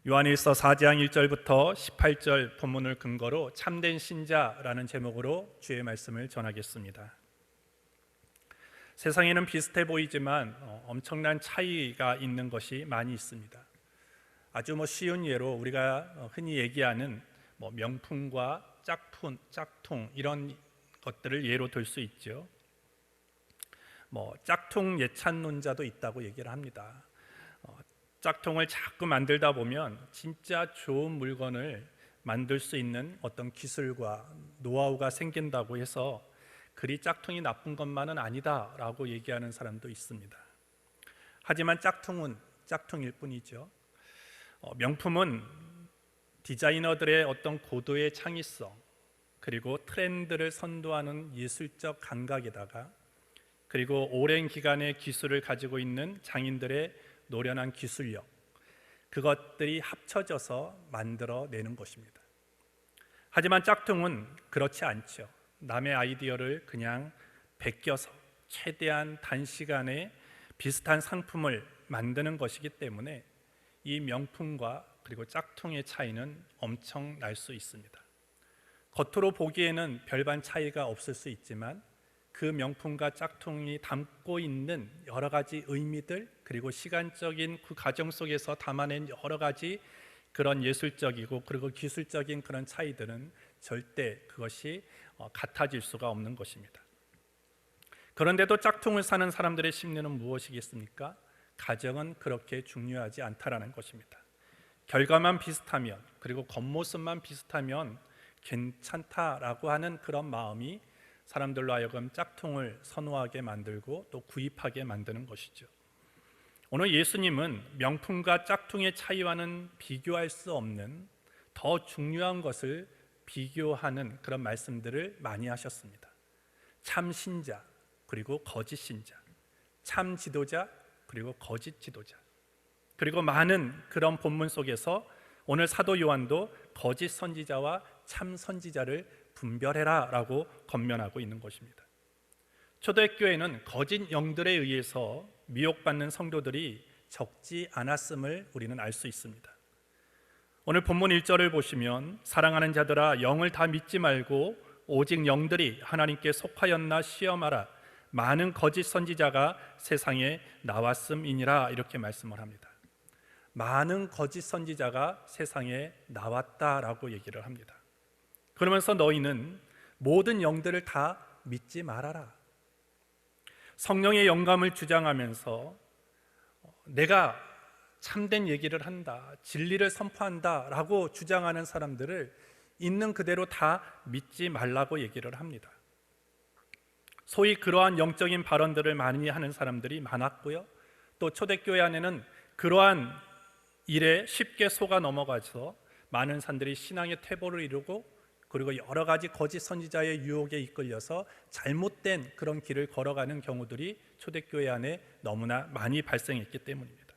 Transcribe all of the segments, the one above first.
요한일서 4장 1절부터 18절 본문을 근거로 참된 신자라는 제목으로 주의 말씀을 전하겠습니다. 세상에는 비슷해 보이지만 엄청난 차이가 있는 것이 많이 있습니다. 아주 쉬운 예로 우리가 흔히 얘기하는 명품과 짝퉁 이런 것들을 예로 들 수 있죠. 짝퉁 예찬론자도 있다고 얘기를 합니다. 짝퉁을 자꾸 만들다 보면 진짜 좋은 물건을 만들 수 있는 어떤 기술과 노하우가 생긴다고 해서 그리 짝퉁이 나쁜 것만은 아니다라고 얘기하는 사람도 있습니다. 하지만 짝퉁은 짝퉁일 뿐이죠. 명품은 디자이너들의 어떤 고도의 창의성 그리고 트렌드를 선도하는 예술적 감각에다가 그리고 오랜 기간의 기술을 가지고 있는 장인들의 노련한 기술력, 그것들이 합쳐져서 만들어내는 것입니다. 하지만 짝퉁은 그렇지 않죠. 남의 아이디어를 그냥 베껴서 최대한 단시간에 비슷한 상품을 만드는 것이기 때문에 이 명품과 그리고 짝퉁의 차이는 엄청 날 수 있습니다. 겉으로 보기에는 별반 차이가 없을 수 있지만 그 명품과 짝퉁이 담고 있는 여러 가지 의미들 그리고 시간적인 그 과정 속에서 담아낸 여러 가지 그런 예술적이고 그리고 기술적인 그런 차이들은 절대 그것이 같아질 수가 없는 것입니다. 그런데도 짝퉁을 사는 사람들의 심리는 무엇이겠습니까? 가정은 그렇게 중요하지 않다라는 것입니다. 결과만 비슷하면 그리고 겉모습만 비슷하면 괜찮다라고 하는 그런 마음이 사람들로 하여금 짝퉁을 선호하게 만들고 또 구입하게 만드는 것이죠. 오늘 예수님은 명품과 짝퉁의 차이와는 비교할 수 없는 더 중요한 것을 비교하는 그런 말씀들을 많이 하셨습니다. 참 신자 그리고 거짓 신자, 참 지도자 그리고 거짓 지도자, 그리고 많은 그런 본문 속에서 오늘 사도 요한도 거짓 선지자와 참 선지자를 분별해라 라고 권면하고 있는 것입니다. 초대교회는 거짓 영들에 의해서 미혹받는 성도들이 적지 않았음을 우리는 알 수 있습니다. 오늘 본문 1절을 보시면 사랑하는 자들아 영을 다 믿지 말고 오직 영들이 하나님께 속하였나 시험하라 많은 거짓 선지자가 세상에 나왔음이니라 이렇게 말씀을 합니다. 많은 거짓 선지자가 세상에 나왔다라고 얘기를 합니다. 그러면서 너희는 모든 영들을 다 믿지 말아라. 성령의 영감을 주장하면서 내가 참된 얘기를 한다, 진리를 선포한다 라고 주장하는 사람들을 있는 그대로 다 믿지 말라고 얘기를 합니다. 소위 그러한 영적인 발언들을 많이 하는 사람들이 많았고요. 또 초대교회 안에는 그러한 일에 쉽게 속아 넘어가서 많은 사람들이 신앙의 퇴보를 이루고 그리고 여러 가지 거짓 선지자의 유혹에 이끌려서 잘못된 그런 길을 걸어가는 경우들이 초대교회 안에 너무나 많이 발생했기 때문입니다.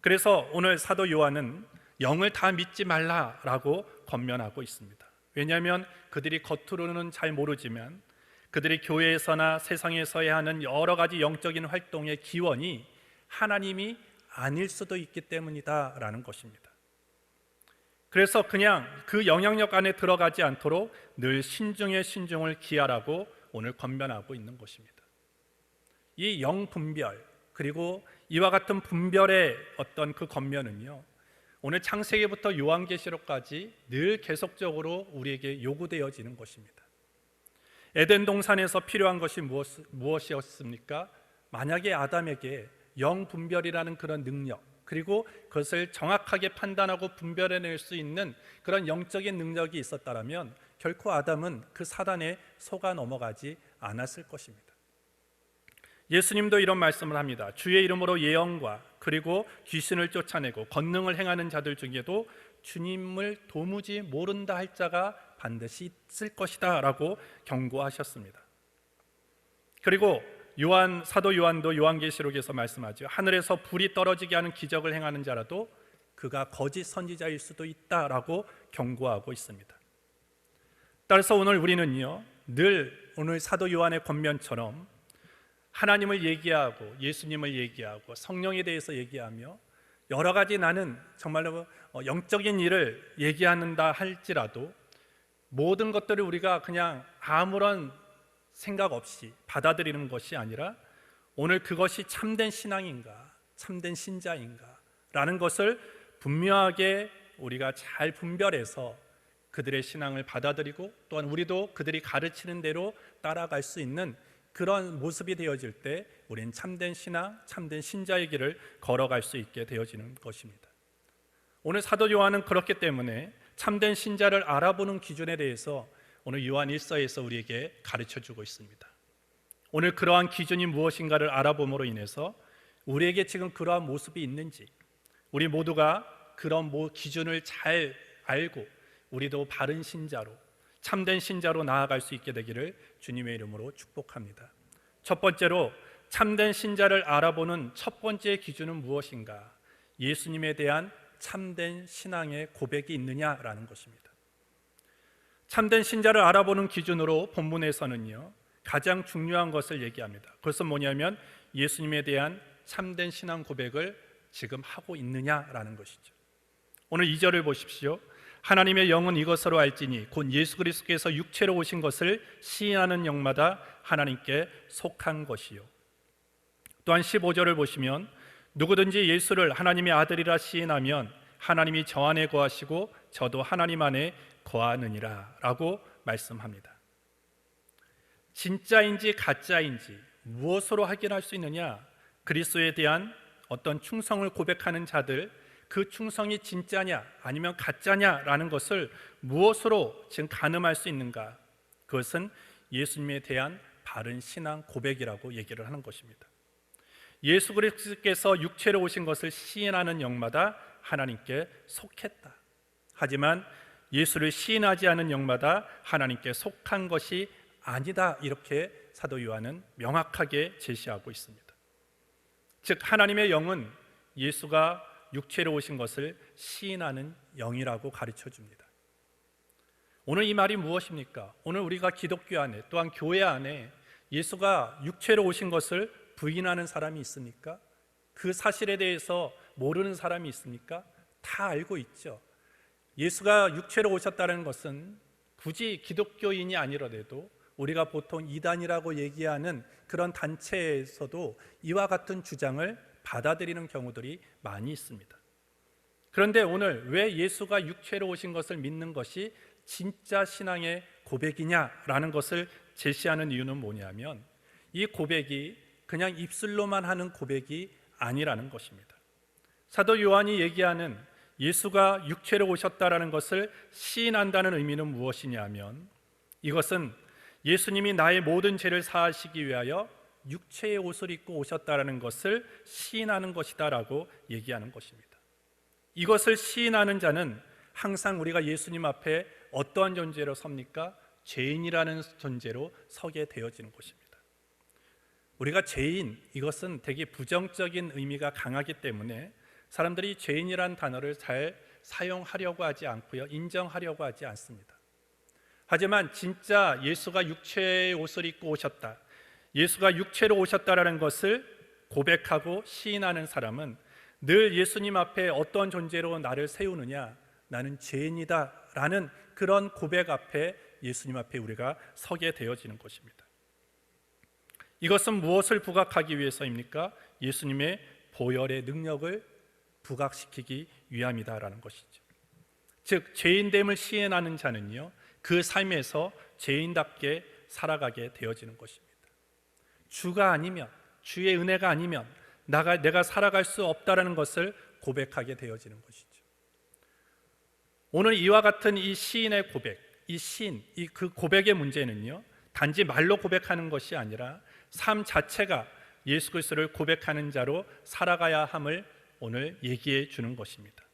그래서 오늘 사도 요한은 영을 다 믿지 말라라고 권면하고 있습니다. 왜냐하면 그들이 겉으로는 잘 모르지만 그들이 교회에서나 세상에서야 하는 여러 가지 영적인 활동의 기원이 하나님이 아닐 수도 있기 때문이다라는 것입니다. 그래서 그냥 그 영향력 안에 들어가지 않도록 늘 신중의 신중을 기하라고 오늘 권면하고 있는 것입니다. 이 영분별 그리고 이와 같은 분별의 어떤 그 권면은요 오늘 창세기부터 요한계시록까지 늘 계속적으로 우리에게 요구되어지는 것입니다. 에덴 동산에서 필요한 것이 무엇이었습니까? 만약에 아담에게 영분별이라는 그런 능력 그리고 그것을 정확하게 판단하고 분별해낼 수 있는 그런 영적인 능력이 있었다면 결코 아담은 그 사단에 속아 넘어가지 않았을 것입니다. 예수님도 이런 말씀을 합니다. 주의 이름으로 예언과 그리고 귀신을 쫓아내고 권능을 행하는 자들 중에도 주님을 도무지 모른다 할 자가 반드시 있을 것이다 라고 경고하셨습니다. 그리고 사도 요한도 요한계시록에서 말씀하죠. 하늘에서 불이 떨어지게 하는 기적을 행하는 자라도 그가 거짓 선지자일 수도 있다라고 경고하고 있습니다. 따라서 오늘 우리는요 늘 오늘 사도 요한의 권면처럼 하나님을 얘기하고 예수님을 얘기하고 성령에 대해서 얘기하며 여러 가지 나는 정말로 영적인 일을 얘기한다 할지라도 모든 것들을 우리가 그냥 아무런 생각 없이 받아들이는 것이 아니라 오늘 그것이 참된 신앙인가, 참된 신자인가 라는 것을 분명하게 우리가 잘 분별해서 그들의 신앙을 받아들이고 또한 우리도 그들이 가르치는 대로 따라갈 수 있는 그런 모습이 되어질 때 우리는 참된 신앙, 참된 신자의 길을 걸어갈 수 있게 되어지는 것입니다. 오늘 사도 요한은 그렇기 때문에 참된 신자를 알아보는 기준에 대해서 오늘 요한 1서에서 우리에게 가르쳐주고 있습니다. 오늘 그러한 기준이 무엇인가를 알아봄으로 인해서 우리에게 지금 그러한 모습이 있는지, 우리 모두가 그런 기준을 잘 알고 우리도 바른 신자로, 참된 신자로 나아갈 수 있게 되기를 주님의 이름으로 축복합니다. 첫 번째로 참된 신자를 알아보는 첫 번째 기준은 무엇인가? 예수님에 대한 참된 신앙의 고백이 있느냐라는 것입니다. 참된 신자를 알아보는 기준으로 본문에서는요, 가장 중요한 것을 얘기합니다. 그것은 뭐냐면 예수님에 대한 참된 신앙 고백을 지금 하고 있느냐라는 것이죠. 오늘 2절을 보십시오. 하나님의 영은 이것으로 알지니 곧 예수 그리스도께서 육체로 오신 것을 시인하는 영마다 하나님께 속한 것이요. 또한 15절을 보시면 누구든지 예수를 하나님의 아들이라 시인하면 하나님이 저 안에 거하시고 저도 하나님 안에 거하느니라 라고 말씀합니다. 진짜인지 가짜인지 무엇으로 확인할 수 있느냐? 그리스도에 대한 어떤 충성을 고백하는 자들, 그 충성이 진짜냐 아니면 가짜냐라는 것을 무엇으로 지금 가늠할 수 있는가? 그것은 예수님에 대한 바른 신앙 고백이라고 얘기를 하는 것입니다. 예수 그리스도께서 육체로 오신 것을 시인하는 영마다 하나님께 속했다. 하지만 예수를 시인하지 않은 영마다 하나님께 속한 것이 아니다. 이렇게 사도 요한은 명확하게 제시하고 있습니다. 즉 하나님의 영은 예수가 육체로 오신 것을 시인하는 영이라고 가르쳐 줍니다. 오늘 이 말이 무엇입니까? 오늘 우리가 기독교 안에 또한 교회 안에 예수가 육체로 오신 것을 부인하는 사람이 있습니까? 그 사실에 대해서 모르는 사람이 있습니까? 다 알고 있죠. 예수가 육체로 오셨다는 것은 굳이 기독교인이 아니라도 우리가 보통 이단이라고 얘기하는 그런 단체에서도 이와 같은 주장을 받아들이는 경우들이 많이 있습니다. 그런데 오늘 왜 예수가 육체로 오신 것을 믿는 것이 진짜 신앙의 고백이냐라는 것을 제시하는 이유는 뭐냐면 이 고백이 그냥 입술로만 하는 고백이 아니라는 것입니다. 사도 요한이 얘기하는 예수가 육체로 오셨다라는 것을 시인한다는 의미는 무엇이냐면 이것은 예수님이 나의 모든 죄를 사하시기 위하여 육체의 옷을 입고 오셨다라는 것을 시인하는 것이다라고 얘기하는 것입니다. 이것을 시인하는 자는 항상 우리가 예수님 앞에 어떠한 존재로 섭니까? 죄인이라는 존재로 서게 되어지는 것입니다. 우리가 죄인, 이것은 되게 부정적인 의미가 강하기 때문에 사람들이 죄인이라는 단어를 잘 사용하려고 하지 않고요, 인정하려고 하지 않습니다. 하지만 진짜 예수가 육체의 옷을 입고 오셨다, 예수가 육체로 오셨다라는 것을 고백하고 시인하는 사람은 늘 예수님 앞에 어떤 존재로 나를 세우느냐, 나는 죄인이다 라는 그런 고백 앞에 예수님 앞에 우리가 서게 되어지는 것입니다. 이것은 무엇을 부각하기 위해서입니까? 예수님의 보혈의 능력을 부각시키기 위함이다라는 것이죠. 즉 죄인됨을 시인하는 자는요, 그 삶에서 죄인답게 살아가게 되어지는 것입니다. 주가 아니면, 주의 은혜가 아니면 내가 살아갈 수 없다라는 것을 고백하게 되어지는 것이죠. 오늘 이와 같은 이 시인의 고백, 그 고백의 문제는요, 단지 말로 고백하는 것이 아니라 삶 자체가 예수 그리스도를 고백하는 자로 살아가야 함을 오늘 얘기해 주는 것입니다.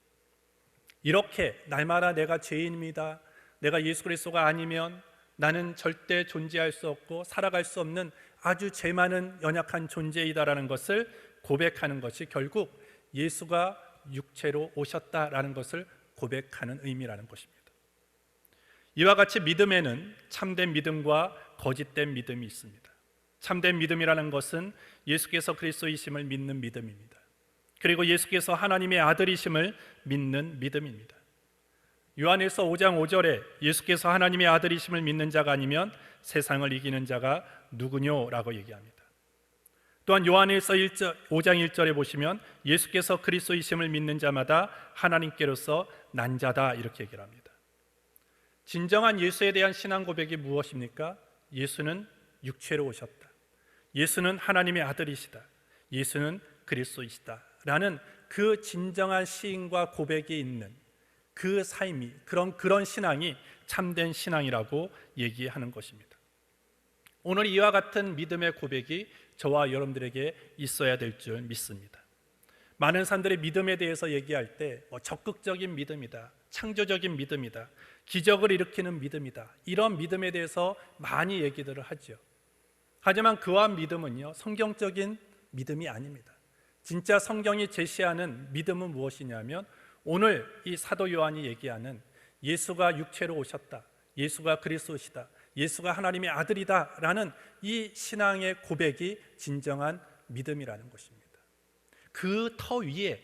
이렇게 날마다 내가 죄인입니다, 내가 예수 그리스도가 아니면 나는 절대 존재할 수 없고 살아갈 수 없는 아주 죄 많은 연약한 존재이다라는 것을 고백하는 것이 결국 예수가 육체로 오셨다라는 것을 고백하는 의미라는 것입니다. 이와 같이 믿음에는 참된 믿음과 거짓된 믿음이 있습니다. 참된 믿음이라는 것은 예수께서 그리스도이심을 믿는 믿음입니다. 그리고 예수께서 하나님의 아들이심을 믿는 믿음입니다. 요한일서 5장 5절에 예수께서 하나님의 아들이심을 믿는 자가 아니면 세상을 이기는 자가 누구뇨라고 얘기합니다. 또한 요한일서 5장 1절에 보시면 예수께서 그리스도이심을 믿는 자마다 하나님께로서 난 자다 이렇게 얘기를 합니다. 진정한 예수에 대한 신앙 고백이 무엇입니까? 예수는 육체로 오셨다. 예수는 하나님의 아들이시다. 예수는 그리스도이시다 라는 그 진정한 시인과 고백이 있는 그 삶이, 그런 신앙이 참된 신앙이라고 얘기하는 것입니다. 오늘 이와 같은 믿음의 고백이 저와 여러분들에게 있어야 될 줄 믿습니다. 많은 사람들의 믿음에 대해서 얘기할 때 적극적인 믿음이다, 창조적인 믿음이다, 기적을 일으키는 믿음이다, 이런 믿음에 대해서 많이 얘기들을 하죠. 하지만 그러한 믿음은요, 성경적인 믿음이 아닙니다. 진짜 성경이 제시하는 믿음은 무엇이냐면 오늘 이 사도 요한이 얘기하는 예수가 육체로 오셨다, 예수가 그리스도시다, 예수가 하나님의 아들이다 라는 이 신앙의 고백이 진정한 믿음이라는 것입니다. 그 터 위에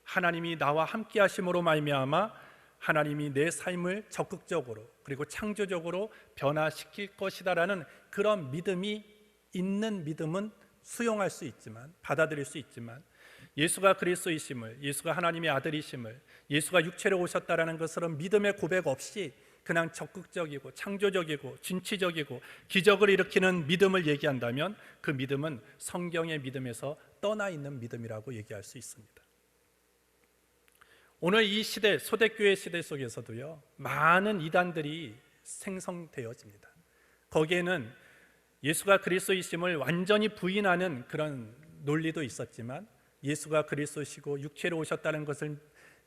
하나님이 나와 함께 하심으로 말미암아 하나님이 내 삶을 적극적으로 그리고 창조적으로 변화시킬 것이다 라는 그런 믿음이 있는 믿음은 수용할 수 있지만, 받아들일 수 있지만, 예수가 그리스도이심을, 예수가 하나님의 아들이심을, 예수가 육체로 오셨다라는 것은 믿음의 고백 없이 그냥 적극적이고 창조적이고 진취적이고 기적을 일으키는 믿음을 얘기한다면 그 믿음은 성경의 믿음에서 떠나 있는 믿음이라고 얘기할 수 있습니다. 오늘 이 시대, 초대교회 시대 속에서도요, 많은 이단들이 생성되어집니다. 거기에는 예수가 그리스도이심을 완전히 부인하는 그런 논리도 있었지만 예수가 그리스도시고 육체로 오셨다는 것을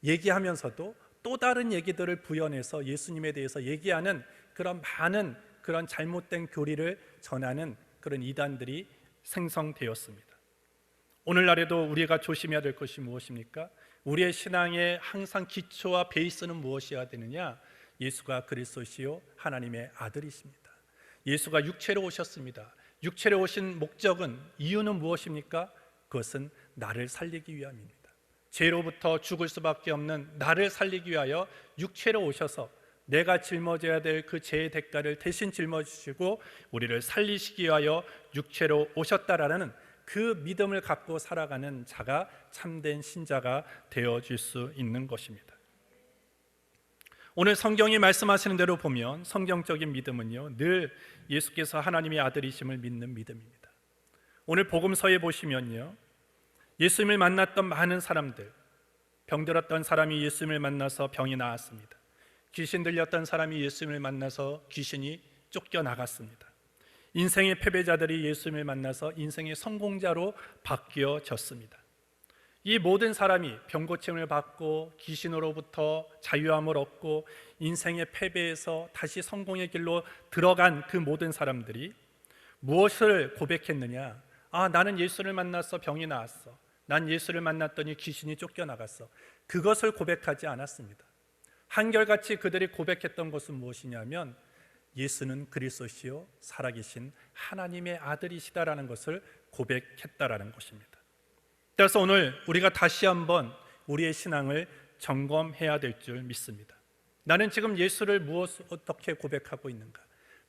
얘기하면서도 또 다른 얘기들을 부연해서 예수님에 대해서 얘기하는 그런 많은 그런 잘못된 교리를 전하는 그런 이단들이 생성되었습니다. 오늘날에도 우리가 조심해야 될 것이 무엇입니까? 우리의 신앙의 항상 기초와 베이스는 무엇이어야 되느냐? 예수가 그리스도시요 하나님의 아들이십니다. 예수가 육체로 오셨습니다. 육체로 오신 목적은, 이유는 무엇입니까? 그것은 나를 살리기 위함입니다. 죄로부터 죽을 수밖에 없는 나를 살리기 위하여 육체로 오셔서 내가 짊어져야 될 그 죄의 대가를 대신 짊어지시고 우리를 살리시기 위하여 육체로 오셨다라는 그 믿음을 갖고 살아가는 자가 참된 신자가 되어질 수 있는 것입니다. 오늘 성경이 말씀하시는 대로 보면 성경적인 믿음은요, 늘 예수께서 하나님의 아들이심을 믿는 믿음입니다. 오늘 복음서에 보시면요, 예수님을 만났던 많은 사람들, 병들었던 사람이 예수님을 만나서 병이 나았습니다. 귀신 들렸던 사람이 예수님을 만나서 귀신이 쫓겨나갔습니다. 인생의 패배자들이 예수님을 만나서 인생의 성공자로 바뀌어졌습니다. 이 모든 사람이 병고침을 받고 귀신으로부터 자유함을 얻고 인생의 패배에서 다시 성공의 길로 들어간 그 모든 사람들이 무엇을 고백했느냐? 나는 예수를 만나서 병이 나았어. 난 예수를 만났더니 귀신이 쫓겨나갔어. 그것을 고백하지 않았습니다. 한결같이 그들이 고백했던 것은 무엇이냐면 예수는 그리스도시요 살아계신 하나님의 아들이시다라는 것을 고백했다라는 것입니다. 그래서 오늘 우리가 다시 한번 우리의 신앙을 점검해야 될 줄 믿습니다. 나는 지금 예수를 어떻게 고백하고 있는가?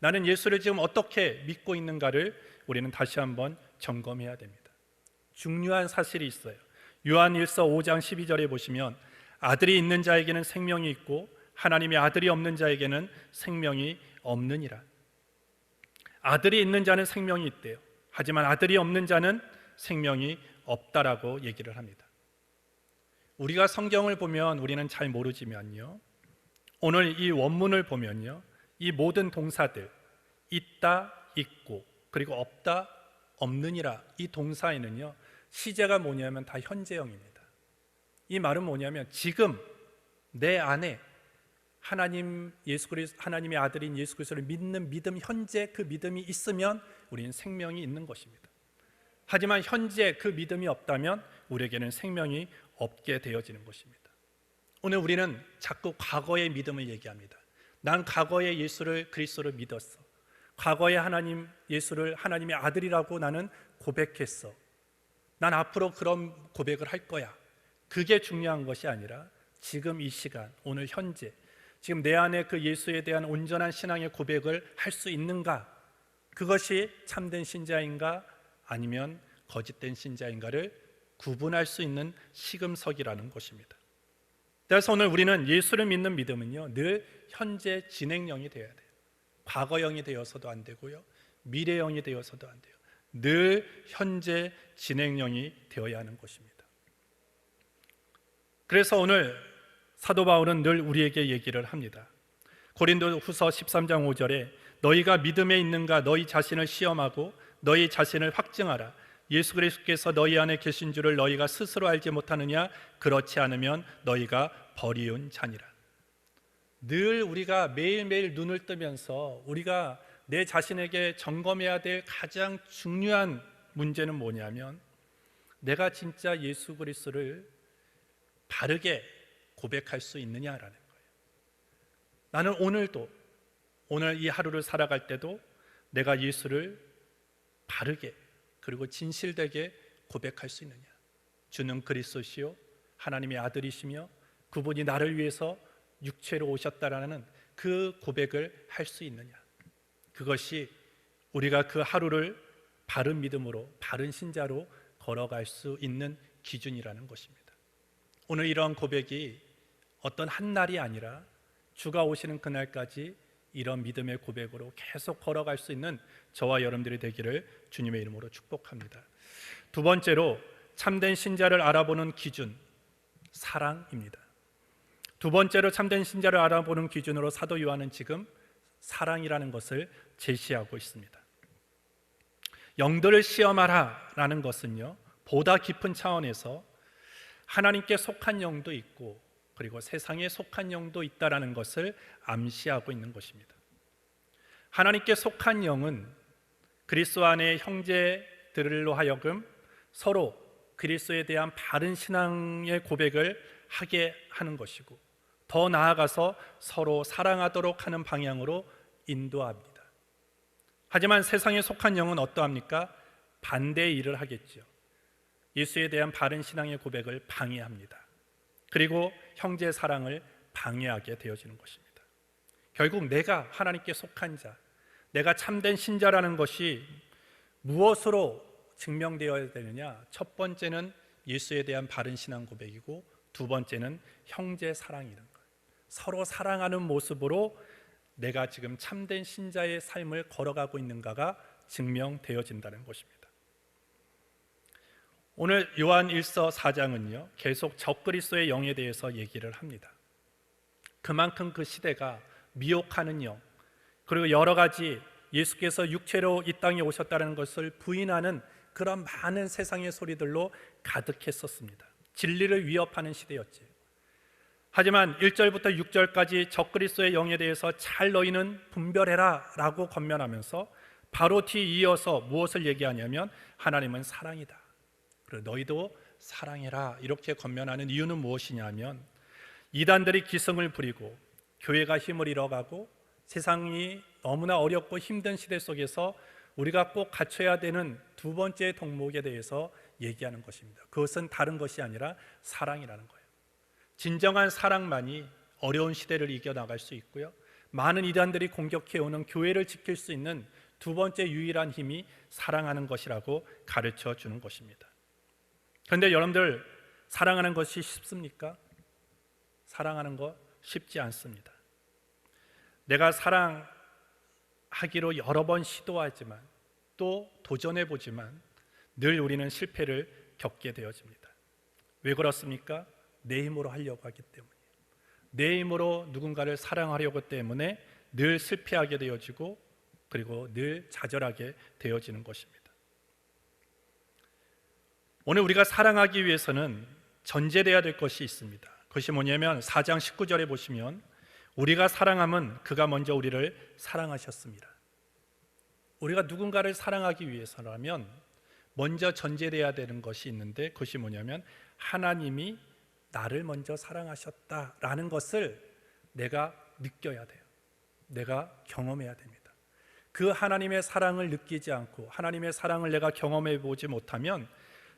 나는 예수를 지금 어떻게 믿고 있는가를 우리는 다시 한번 점검해야 됩니다. 중요한 사실이 있어요. 요한일서 5장 12절에 보시면 아들이 있는 자에게는 생명이 있고 하나님의 아들이 없는 자에게는 생명이 없느니라. 아들이 있는 자는 생명이 있대요. 하지만 아들이 없는 자는 생명이 없다라고 얘기를 합니다. 우리가 성경을 보면 우리는 잘 모르지만요, 오늘 이 원문을 보면요, 이 모든 동사들 있다, 있고, 그리고 없다, 없느니라, 이 동사에는요 시제가 뭐냐면 다 현재형입니다. 이 말은 뭐냐면 지금 내 안에 하나님의 아들인 예수 그리스도를 믿는 믿음, 현재 그 믿음이 있으면 우리는 생명이 있는 것입니다. 하지만 현재 그 믿음이 없다면 우리에게는 생명이 없게 되어지는 것입니다. 오늘 우리는 자꾸 과거의 믿음을 얘기합니다. 난 과거에 예수를 그리스도를 믿었어. 과거에 예수를 하나님의 아들이라고 나는 고백했어. 난 앞으로 그런 고백을 할 거야. 그게 중요한 것이 아니라 지금 이 시간, 오늘 현재, 지금 내 안에 그 예수에 대한 온전한 신앙의 고백을 할 수 있는가, 그것이 참된 신자인가 아니면 거짓된 신자인가를 구분할 수 있는 시금석이라는 것입니다. 그래서 오늘 우리는 예수를 믿는 믿음은요, 늘 현재 진행형이 되어야 돼요. 과거형이 되어서도 안 되고요, 미래형이 되어서도 안 돼요. 늘 현재 진행형이 되어야 하는 것입니다. 그래서 오늘 사도 바울은 늘 우리에게 얘기를 합니다. 고린도후서 13장 5절에 너희가 믿음에 있는가 너희 자신을 시험하고 너희 자신을 확증하라. 예수 그리스도께서 너희 안에 계신 줄을 너희가 스스로 알지 못하느냐? 그렇지 않으면 너희가 버리운 자니라. 늘 우리가 매일매일 눈을 뜨면서 우리가 내 자신에게 점검해야 될 가장 중요한 문제는 뭐냐면, 내가 진짜 예수 그리스도를 바르게 고백할 수 있느냐라는 거예요. 나는 오늘 이 하루를 살아갈 때도 내가 예수를 바르게 그리고 진실되게 고백할 수 있느냐. 주는 그리스도시요 하나님의 아들이시며 그분이 나를 위해서 육체로 오셨다라는 그 고백을 할 수 있느냐. 그것이 우리가 그 하루를 바른 믿음으로, 바른 신자로 걸어갈 수 있는 기준이라는 것입니다. 오늘 이런 고백이 어떤 한 날이 아니라 주가 오시는 그날까지 이런 믿음의 고백으로 계속 걸어갈 수 있는 저와 여러분들이 되기를 주님의 이름으로 축복합니다. 두 번째로 참된 신자를 알아보는 기준, 사랑입니다. 두 번째로 참된 신자를 알아보는 기준으로 사도 요한은 지금 사랑이라는 것을 제시하고 있습니다. 영들을 시험하라라는 것은요, 보다 깊은 차원에서 하나님께 속한 영도 있고 그리고 세상에 속한 영도 있다라는 것을 암시하고 있는 것입니다. 하나님께 속한 영은 그리스도 안의 형제들로 하여금 서로 그리스도에 대한 바른 신앙의 고백을 하게 하는 것이고, 더 나아가서 서로 사랑하도록 하는 방향으로 인도합니다. 하지만 세상에 속한 영은 어떠합니까? 반대의 일을 하겠죠. 예수에 대한 바른 신앙의 고백을 방해합니다. 그리고 형제 사랑을 방해하게 되어지는 것입니다. 결국 내가 하나님께 속한 자, 내가 참된 신자라는 것이 무엇으로 증명되어야 되느냐? 첫 번째는 예수에 대한 바른 신앙 고백이고, 두 번째는 형제 사랑이라는 거예요. 서로 사랑하는 모습으로 내가 지금 참된 신자의 삶을 걸어가고 있는가가 증명되어진다는 것입니다. 오늘 요한 1서 4장은요 계속 적그리스도의 영에 대해서 얘기를 합니다. 그만큼 그 시대가 미혹하는 영, 그리고 여러 가지 예수께서 육체로 이 땅에 오셨다는 것을 부인하는 그런 많은 세상의 소리들로 가득했었습니다. 진리를 위협하는 시대였지. 하지만 1절부터 6절까지 적그리스도의 영에 대해서 잘 너희는 분별해라 라고 권면하면서 바로 뒤에 이어서 무엇을 얘기하냐면 하나님은 사랑이다, 그리고 너희도 사랑해라 이렇게 권면하는 이유는 무엇이냐면, 이단들이 기승을 부리고 교회가 힘을 잃어가고 세상이 너무나 어렵고 힘든 시대 속에서 우리가 꼭 갖춰야 되는 두 번째 덕목에 대해서 얘기하는 것입니다. 그것은 다른 것이 아니라 사랑이라는 거예요. 진정한 사랑만이 어려운 시대를 이겨나갈 수 있고요, 많은 이단들이 공격해오는 교회를 지킬 수 있는 두 번째 유일한 힘이 사랑하는 것이라고 가르쳐 주는 것입니다. 그런데 여러분들, 사랑하는 것이 쉽습니까? 사랑하는 거 쉽지 않습니다. 내가 사랑하기로 여러 번 시도하지만 또 도전해보지만 늘 우리는 실패를 겪게 되어집니다. 왜 그렇습니까? 내 힘으로 하려고 하기 때문이에요. 내 힘으로 누군가를 사랑하려고 때문에 늘 실패하게 되어지고 그리고 늘 좌절하게 되어지는 것입니다. 오늘 우리가 사랑하기 위해서는 전제되어야 될 것이 있습니다. 그것이 뭐냐면 4장 19절에 보시면 우리가 사랑함은 그가 먼저 우리를 사랑하셨습니다. 우리가 누군가를 사랑하기 위해서라면 먼저 전제되어야 되는 것이 있는데, 그것이 뭐냐면 하나님이 나를 먼저 사랑하셨다라는 것을 내가 느껴야 돼요. 내가 경험해야 됩니다. 그 하나님의 사랑을 느끼지 않고 하나님의 사랑을 내가 경험해 보지 못하면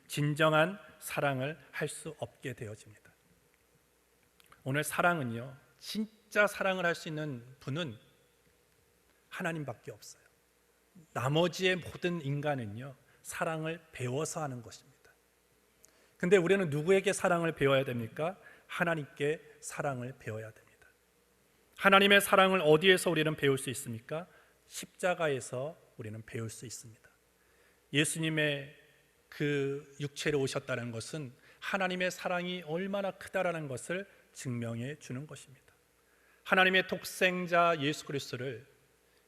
진정한 사랑을 할 수 없게 되어집니다. 오늘 사랑은요, 진짜 사랑을 할 수 있는 분은 하나님밖에 없어요. 나머지의 모든 인간은요, 사랑을 배워서 하는 것입니다. 근데 우리는 누구에게 사랑을 배워야 됩니까? 하나님께 사랑을 배워야 됩니다. 하나님의 사랑을 어디에서 우리는 배울 수 있습니까? 십자가에서 우리는 배울 수 있습니다. 예수님의 그 육체로 오셨다는 것은 하나님의 사랑이 얼마나 크다라는 것을 증명해 주는 것입니다. 하나님의 독생자 예수 그리스도를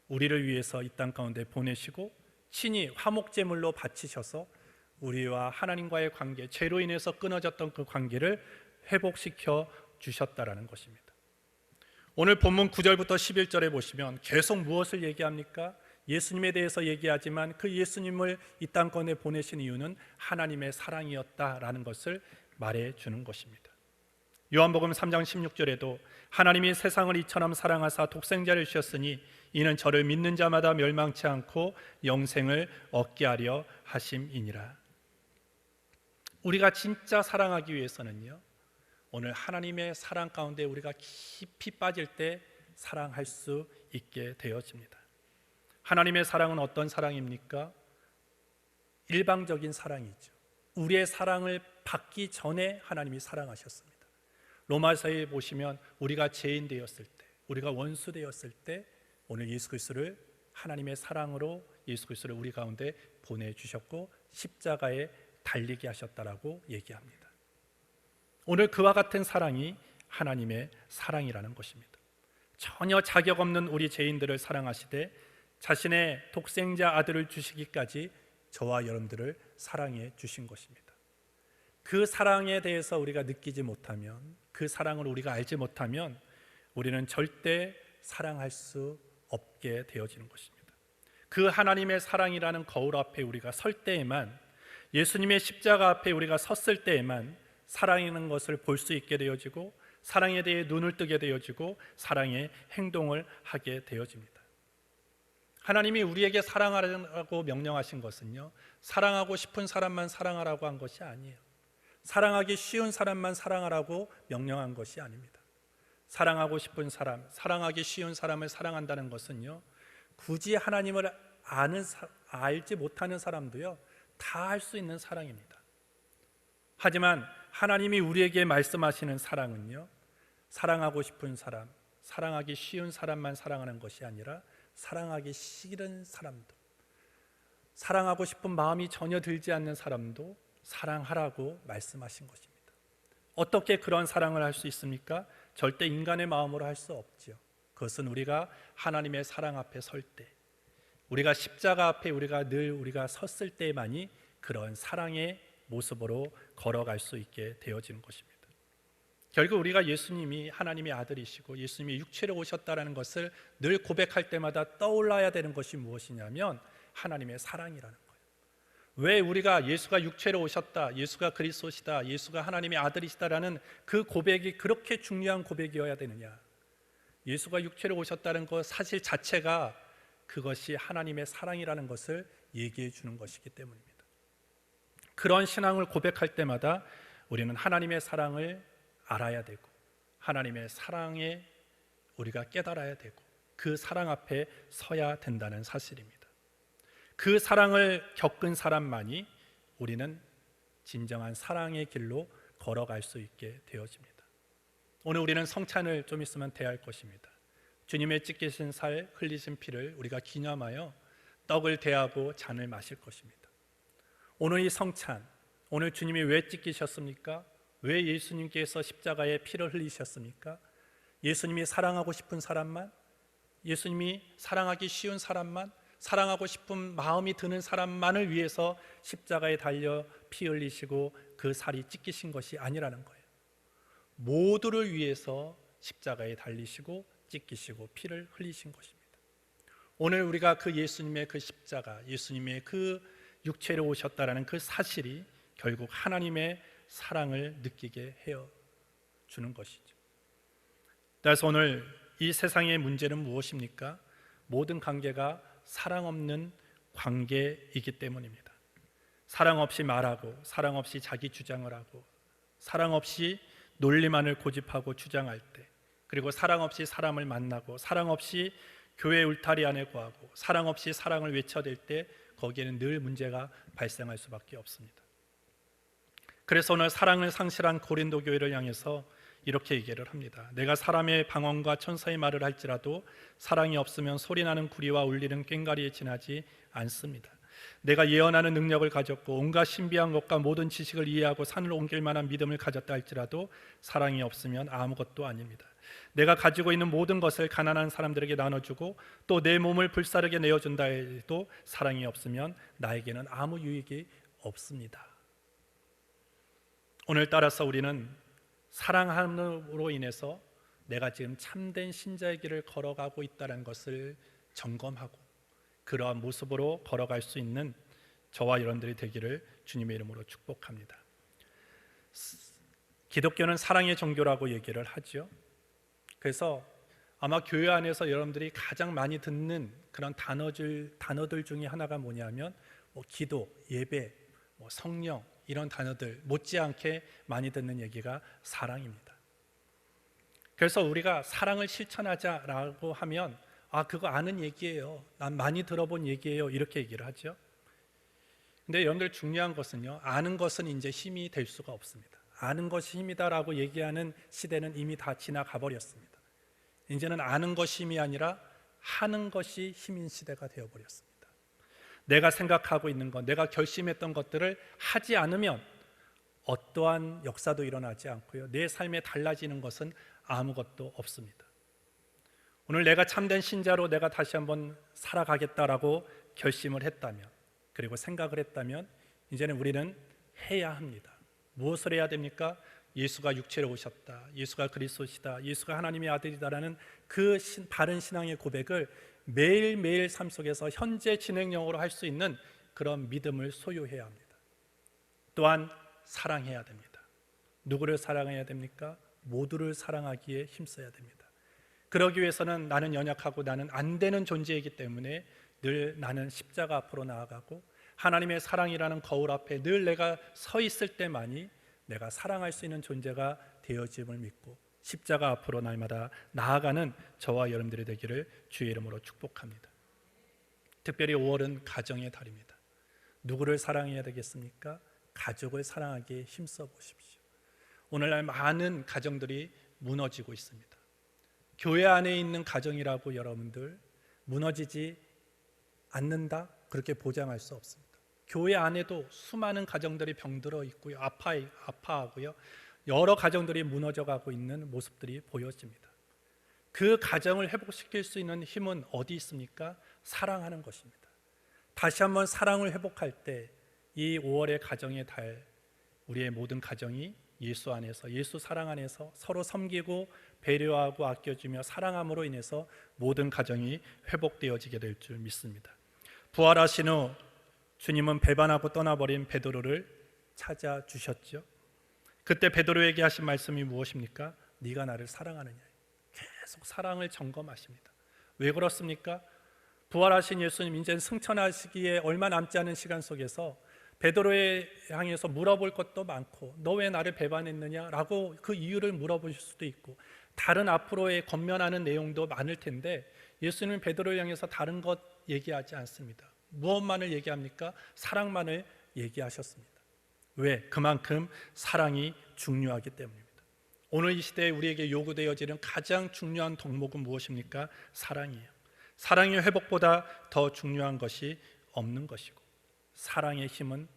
우리를 위해서 이 땅 가운데 보내시고 친히 화목제물로 바치셔서 우리와 하나님과의 관계, 죄로 인해서 끊어졌던 그 관계를 회복시켜 주셨다라는 것입니다. 오늘 본문 9절부터 11절에 보시면 계속 무엇을 얘기합니까? 예수님에 대해서 얘기하지만 그 예수님을 이 땅 가운데 보내신 이유는 하나님의 사랑이었다라는 것을 말해 주는 것입니다. 요한복음 3장 16절에도 하나님이 세상을 이처럼 사랑하사 독생자를 주셨으니 이는 저를 믿는 자마다 멸망치 않고 영생을 얻게 하려 하심이니라. 우리가 진짜 사랑하기 위해서는요, 오늘 하나님의 사랑 가운데 우리가 깊이 빠질 때 사랑할 수 있게 되어집니다. 하나님의 사랑은 어떤 사랑입니까? 일방적인 사랑이죠. 우리의 사랑을 받기 전에 하나님이 사랑하셨습니다. 로마서에 보시면 우리가 죄인 되었을 때, 우리가 원수 되었을 때 오늘 예수 그리스도를 하나님의 사랑으로 예수 그리스도를 우리 가운데 보내주셨고 십자가에 달리게 하셨다라고 얘기합니다. 오늘 그와 같은 사랑이 하나님의 사랑이라는 것입니다. 전혀 자격 없는 우리 죄인들을 사랑하시되 자신의 독생자 아들을 주시기까지 저와 여러분들을 사랑해 주신 것입니다. 그 사랑에 대해서 우리가 느끼지 못하면, 그 사랑을 우리가 알지 못하면 우리는 절대 사랑할 수 없게 되어지는 것입니다. 그 하나님의 사랑이라는 거울 앞에 우리가 설 때에만, 예수님의 십자가 앞에 우리가 섰을 때에만 사랑이라는 것을 볼 수 있게 되어지고 사랑에 대해 눈을 뜨게 되어지고 사랑의 행동을 하게 되어집니다. 하나님이 우리에게 사랑하라고 명령하신 것은요, 사랑하고 싶은 사람만 사랑하라고 한 것이 아니에요. 사랑하기 쉬운 사람만 사랑하라고 명령한 것이 아닙니다. 사랑하고 싶은 사람, 사랑하기 쉬운 사람을 사랑한다는 것은요, 굳이 하나님을 알지 못하는 사람도요, 다 할 수 있는 사랑입니다. 하지만 하나님이 우리에게 말씀하시는 사랑은요, 사랑하고 싶은 사람, 사랑하기 쉬운 사람만 사랑하는 것이 아니라 사랑하기 싫은 사람도, 사랑하고 싶은 마음이 전혀 들지 않는 사람도 사랑하라고 말씀하신 것입니다. 어떻게 그런 사랑을 할 수 있습니까? 절대 인간의 마음으로 할 수 없죠. 그것은 우리가 하나님의 사랑 앞에 설 때, 우리가 십자가 앞에 우리가 섰을 때만이 그런 사랑의 모습으로 걸어갈 수 있게 되어지는 것입니다. 결국 우리가 예수님이 하나님의 아들이시고 예수님이 육체로 오셨다는 것을 늘 고백할 때마다 떠올라야 되는 것이 무엇이냐면 하나님의 사랑이라는 거예요. 왜 우리가 예수가 육체로 오셨다, 예수가 그리스도시다, 예수가 하나님의 아들이시다라는 그 고백이 그렇게 중요한 고백이어야 되느냐? 예수가 육체로 오셨다는 것 사실 자체가 그것이 하나님의 사랑이라는 것을 얘기해 주는 것이기 때문입니다. 그런 신앙을 고백할 때마다 우리는 하나님의 사랑을 알아야 되고 하나님의 사랑에 우리가 깨달아야 되고 그 사랑 앞에 서야 된다는 사실입니다. 그 사랑을 겪은 사람만이 우리는 진정한 사랑의 길로 걸어갈 수 있게 되어집니다. 오늘 우리는 성찬을 좀 있으면 대할 것입니다. 주님의 찢기신 살, 흘리신 피를 우리가 기념하여 떡을 대하고 잔을 마실 것입니다. 오늘 이 성찬, 오늘 주님이 왜 찢기셨습니까? 왜 예수님께서 십자가에 피를 흘리셨습니까? 예수님이 사랑하고 싶은 사람만, 예수님이 사랑하기 쉬운 사람만, 사랑하고 싶은 마음이 드는 사람만을 위해서 십자가에 달려 피 흘리시고 그 살이 찢기신 것이 아니라는 거예요. 모두를 위해서 십자가에 달리시고 찢기시고 피를 흘리신 것입니다. 오늘 우리가 그 예수님의 그 십자가, 예수님의 그 육체로 오셨다라는 그 사실이 결국 하나님의 사랑을 느끼게 해요 주는 것이죠. 따라서 오늘 이 세상의 문제는 무엇입니까? 모든 관계가 사랑 없는 관계이기 때문입니다. 사랑 없이 말하고, 사랑 없이 자기 주장을 하고, 사랑 없이 논리만을 고집하고 주장할 때, 그리고 사랑 없이 사람을 만나고, 사랑 없이 교회 울타리 안에 거하고, 사랑 없이 사랑을 외쳐댈 때 거기에는 늘 문제가 발생할 수밖에 없습니다. 그래서 오늘 사랑을 상실한 고린도 교회를 향해서 이렇게 얘기를 합니다. 내가 사람의 방언과 천사의 말을 할지라도 사랑이 없으면 소리나는 구리와 울리는 꽹과리에 지나지 않습니다. 내가 예언하는 능력을 가졌고 온갖 신비한 것과 모든 지식을 이해하고 산을 옮길 만한 믿음을 가졌다 할지라도 사랑이 없으면 아무것도 아닙니다. 내가 가지고 있는 모든 것을 가난한 사람들에게 나눠주고 또 내 몸을 불사르게 내어준다 해도 사랑이 없으면 나에게는 아무 유익이 없습니다. 오늘 따라서 우리는 사랑함으로 인해서 내가 지금 참된 신자의 길을 걸어가고 있다는 것을 점검하고 그러한 모습으로 걸어갈 수 있는 저와 여러분들이 되기를 주님의 이름으로 축복합니다. 기독교는 사랑의 종교라고 얘기를 하죠. 그래서 아마 교회 안에서 여러분들이 가장 많이 듣는 그런 단어들 중에 하나가 뭐냐면 기도, 예배, 성령 이런 단어들 못지않게 많이 듣는 얘기가 사랑입니다. 그래서 우리가 사랑을 실천하자라고 하면 그거 아는 얘기예요, 난 많이 들어본 얘기예요, 이렇게 얘기를 하죠. 근데 여러분들 중요한 것은요, 아는 것은 이제 힘이 될 수가 없습니다. 아는 것이 힘이다라고 얘기하는 시대는 이미 다 지나가 버렸습니다. 이제는 아는 것이 힘이 아니라 하는 것이 힘인 시대가 되어버렸습니다. 내가 생각하고 있는 것, 내가 결심했던 것들을 하지 않으면 어떠한 역사도 일어나지 않고요, 내 삶에 달라지는 것은 아무것도 없습니다. 오늘 내가 참된 신자로 내가 다시 한번 살아가겠다라고 결심을 했다면, 그리고 생각을 했다면 이제는 우리는 해야 합니다. 무엇을 해야 됩니까? 예수가 육체로 오셨다, 예수가 그리스도시다, 예수가 하나님의 아들이다라는 그 바른 신앙의 고백을 매일매일 삶 속에서 현재 진행형으로 할 수 있는 그런 믿음을 소유해야 합니다. 또한 사랑해야 됩니다. 누구를 사랑해야 됩니까? 모두를 사랑하기에 힘써야 됩니다. 그러기 위해서는 나는 연약하고 나는 안 되는 존재이기 때문에 늘 나는 십자가 앞으로 나아가고 하나님의 사랑이라는 거울 앞에 늘 내가 서 있을 때만이 내가 사랑할 수 있는 존재가 되어짐을 믿고 십자가 앞으로 날마다 나아가는 저와 여러분들이 되기를 주의 이름으로 축복합니다. 특별히 5월은 가정의 달입니다. 누구를 사랑해야 되겠습니까? 가족을 사랑하기에 힘써 보십시오. 오늘날 많은 가정들이 무너지고 있습니다. 교회 안에 있는 가정이라고 여러분들 무너지지 않는다? 그렇게 보장할 수 없습니다. 교회 안에도 수많은 가정들이 병들어 있고요, 아파하고요, 여러 가정들이 무너져가고 있는 모습들이 보여집니다. 그 가정을 회복시킬 수 있는 힘은 어디 있습니까? 사랑하는 것입니다. 다시 한번 사랑을 회복할 때 이 5월의 가정의 달, 우리의 모든 가정이 예수 안에서, 예수 사랑 안에서 서로 섬기고 배려하고 아껴주며 사랑함으로 인해서 모든 가정이 회복되어지게 될 줄 믿습니다. 부활하신 후 주님은 배반하고 떠나버린 베드로를 찾아주셨죠. 그때 베드로에게 하신 말씀이 무엇입니까? 네가 나를 사랑하느냐. 계속 사랑을 점검하십니다. 왜 그렇습니까? 부활하신 예수님 이제 승천하시기에 얼마 남지 않은 시간 속에서 베드로에 향해서 물어볼 것도 많고 너 왜 나를 배반했느냐라고 그 이유를 물어보실 수도 있고 다른 앞으로의 권면하는 내용도 많을 텐데 예수님은 베드로를 향해서 다른 것 얘기하지 않습니다. 무엇만을 얘기합니까? 사랑만을 얘기하셨습니다. 왜? 그만큼 사랑이 중요하기 때문입니다. 오늘 이 시대에 우리에게 요구되어지는 가장 중요한 덕목은 무엇입니까? 사랑이에요. 사랑의 회복보다 더 중요한 것이 없는 것이고 사랑의 힘은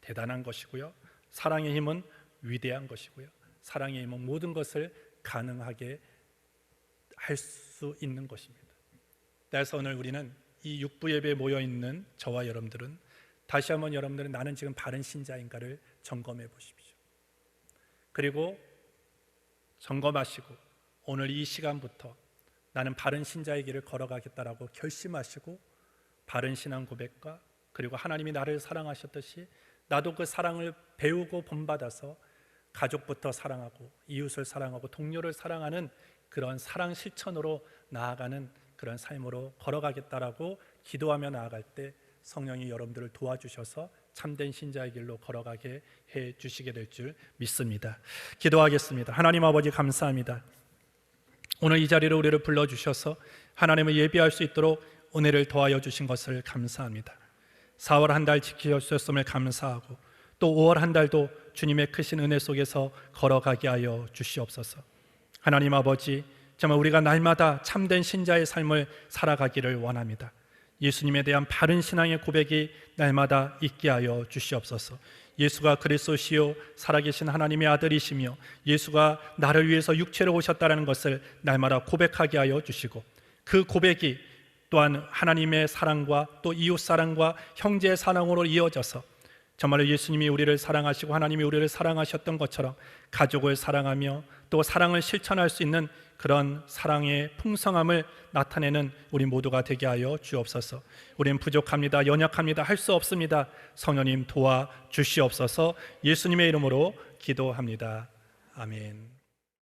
대단한 것이고요, 사랑의 힘은 위대한 것이고요, 사랑의 힘은 모든 것을 가능하게 할 수 있는 것입니다. 그래서 오늘 우리는 이 육부 예배에 모여 있는 저와 여러분들은 다시 한번 여러분들은 나는 지금 바른 신자인가를 점검해 보십시오. 그리고 점검하시고 오늘 이 시간부터 나는 바른 신자의 길을 걸어가겠다라고 결심하시고 바른 신앙 고백과 그리고 하나님이 나를 사랑하셨듯이 나도 그 사랑을 배우고 본받아서 가족부터 사랑하고 이웃을 사랑하고 동료를 사랑하는 그런 사랑 실천으로 나아가는 그런 삶으로 걸어가겠다라고 기도하며 나아갈 때 성령이 여러분들을 도와주셔서 참된 신자의 길로 걸어가게 해 주시게 될 줄 믿습니다. 기도하겠습니다. 하나님 아버지 감사합니다. 오늘 이 자리로 우리를 불러주셔서 하나님을 예비할 수 있도록 은혜를 더하여 주신 것을 감사합니다. 4월 한 달 지키셨음을 감사하고 또 5월 한 달도 주님의 크신 은혜 속에서 걸어가게 하여 주시옵소서. 하나님 아버지, 정말 우리가 날마다 참된 신자의 삶을 살아가기를 원합니다. 예수님에 대한 바른 신앙의 고백이 날마다 있게 하여 주시옵소서. 예수가 그리스도시요 살아계신 하나님의 아들이시며 예수가 나를 위해서 육체로 오셨다는 것을 날마다 고백하게 하여 주시고, 그 고백이 또한 하나님의 사랑과 또 이웃 사랑과 형제의 사랑으로 이어져서 정말로 예수님이 우리를 사랑하시고 하나님이 우리를 사랑하셨던 것처럼 가족을 사랑하며 또 사랑을 실천할 수 있는 그런 사랑의 풍성함을 나타내는 우리 모두가 되게 하여 주옵소서. 우리는 부족합니다. 연약합니다. 할 수 없습니다. 성령님 도와 주시옵소서. 예수님의 이름으로 기도합니다. 아멘.